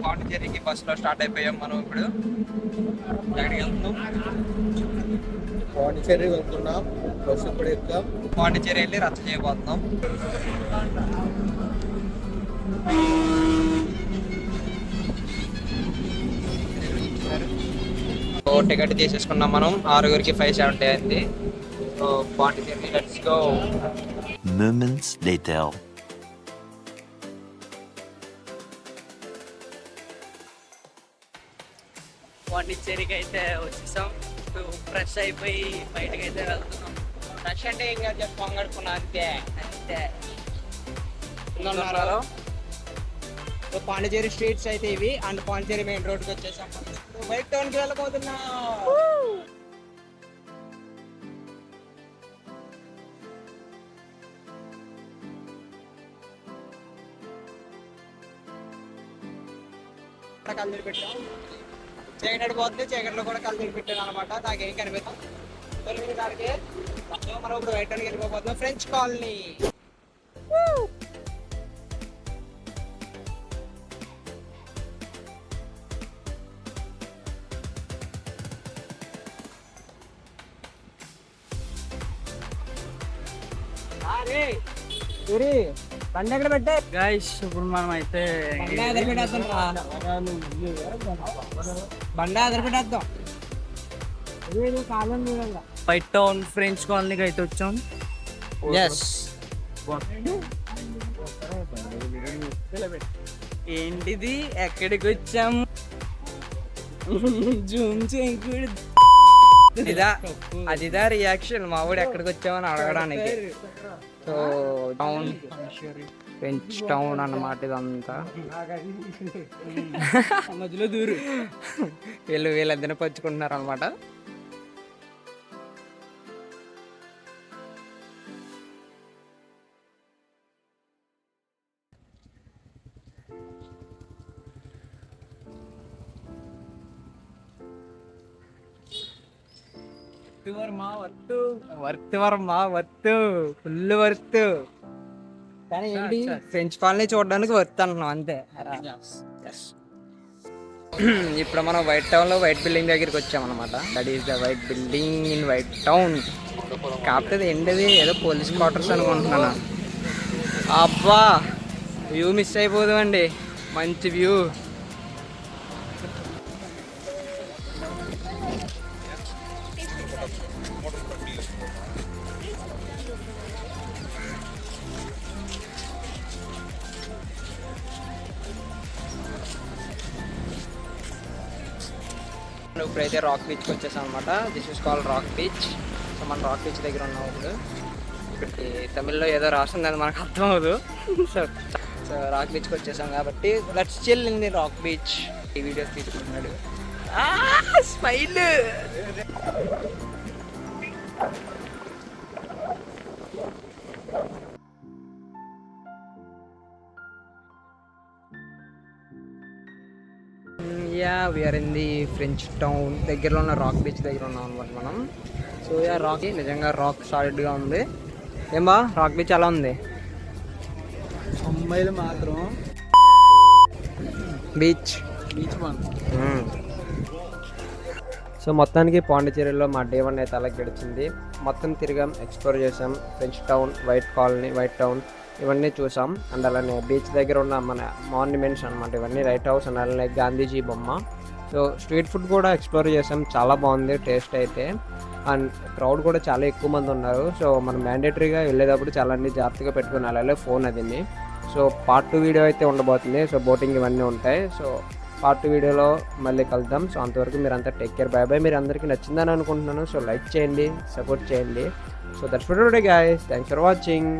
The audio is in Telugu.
పాండిచేరికి బస్సులో స్టార్ట్ అయిపోయాం మనం ఇప్పుడు. ఎక్కడికి వెళ్తున్నాం? పాండిచేరి వెళ్తున్నాం. బస్సు ఇప్పుడు ఎక్కుతాం. పాండిచేరి వెళ్ళి రచ్చ చేయబోతున్నాం. టికెట్ తీసేసుకున్నాం మనం. 6గురికి 570 అయింది. So Pondicherry let's go. Moments later. పాండిచ్చేరికి అయితే వచ్చేసాం. ఫ్రెష్ అయిపోయి బయటకు అయితే వెళ్తున్నాం. రష్ అంటే ఏం కాదు, జస్ట్ పొంగడుకున్నా అంతే. అంతే. ఉన్నారు. సో పాండిచేరి స్ట్రీట్స్ అయితే ఇవి. అండ్ పాండిచేరి మెయిన్ రోడ్కి వచ్చేసాం. వైట్ టౌన్కి వెళ్ళబోతున్నా. కళ్ళు పెట్టాం. చీకటి పోతుంది, చీకటిలో కూడా కళ్ళు పెట్టాను అనమాట. నాకేం కనిపిస్తాం దానికి. మనం ఇప్పుడు వైట్ టౌన్కి వెళ్ళిపోతున్నాం. French colony. బండి ఎక్కడ పెట్టే గైస్ ఇప్పుడు మనం అయితే బండి ఎదురు పెట్టేద్దాం. వైట్ టౌన్ ఫ్రెంచ్ కాలనీకి అయితే వచ్చాం. ఏంటిది, ఎక్కడికి వచ్చాము? జూమ్ చేయకూడదు. అదిదా రియాక్షన్ మా ఊడు ఎక్కడికి వచ్చామని అడగడానికి. సో టౌన్, ఫ్రెంచ్ టౌన్ అన్నమాట ఇదంతా. మధ్యలో దూరు వీళ్ళిద్దరిని పంచుకుంటున్నారు అనమాట. Worth full worth. కానీ ఏంటి, ఫ్రెంచ్ కాలనీ చూడడానికి వర్త్ అంటున్నాం అంతే. ఇప్పుడు మనం వైట్ టౌన్ లో వైట్ బిల్డింగ్ దగ్గరికి వచ్చామన్నమాట. That is the white building in white town. కాకపోతే ఏంటిది, ఏదో పోలీస్ క్వార్టర్స్ అనుకుంటున్నాను. అబ్బా వ్యూ మిస్ అయిపోదు అండి, మంచి వ్యూ. ఇప్పుడైతే రాక్ బీచ్కి వచ్చేసాం అనమాట. This is called rock beach. So మనం రాక్ బీచ్ దగ్గర ఉన్నాం ఇప్పుడు. ఇక్కడికి తమిళ్లో ఏదో రాస్తుంది, అది మనకు అర్థం అవ్వదు. సో రాక్ బీచ్కి వచ్చేసాం కాబట్టి let's chill in the rock beach. ఈ వీడియోస్ తీసుకుంటున్నాడు smile. We're in the French town దగ్గరలో ఉన్న రాక్ బీచ్ దగ్గర ఉన్నాం అనమాట మనం. సో రాక్ నిజంగా రాక్ సాలిడ్గా ఉంది. ఏమా రాక్ బీచ్ ఎలా ఉంది? అమ్మాయిలు మాత్రం బీచ్ సో మొత్తానికి పాండిచేరిలో మా డే 1 అయితే అలా గడిచింది. మొత్తం తిరిగాం, ఎక్స్ప్లోర్ చేసాం. French town, white colony, white town ఇవన్నీ చూసాం. అండ్ అలానే బీచ్ దగ్గర ఉన్న మన మాన్యుమెంట్స్ అనమాట ఇవన్నీ, లైట్ హౌస్ అండ్ అలానే గాంధీజీ బొమ్మ. సో స్ట్రీట్ ఫుడ్ కూడా ఎక్స్ప్లోర్ చేసాం, చాలా బాగుంది టేస్ట్ అయితే. అండ్ క్రౌడ్ కూడా చాలా ఎక్కువ మంది ఉన్నారు. సో మనం మ్యాండేటరీగా వెళ్ళేటప్పుడు చాలా అన్ని జాగ్రత్తగా పెట్టుకుని వెళ్ళాలి ఫోన్ అదిని. సో పార్ట్ 2 వీడియో అయితే ఉండబోతుంది. సో బోటింగ్ ఇవన్నీ ఉంటాయి. సో పార్ట్ 2 వీడియోలో మళ్ళీ కలుద్దాం. సో అంతవరకు మీరు అంతా టేక్ కేర్, బై బై. మీరు అందరికీ నచ్చిందని అనుకుంటున్నాను. సో లైక్ చేయండి, సపోర్ట్ చేయండి. So that's for today guys, thanks for watching.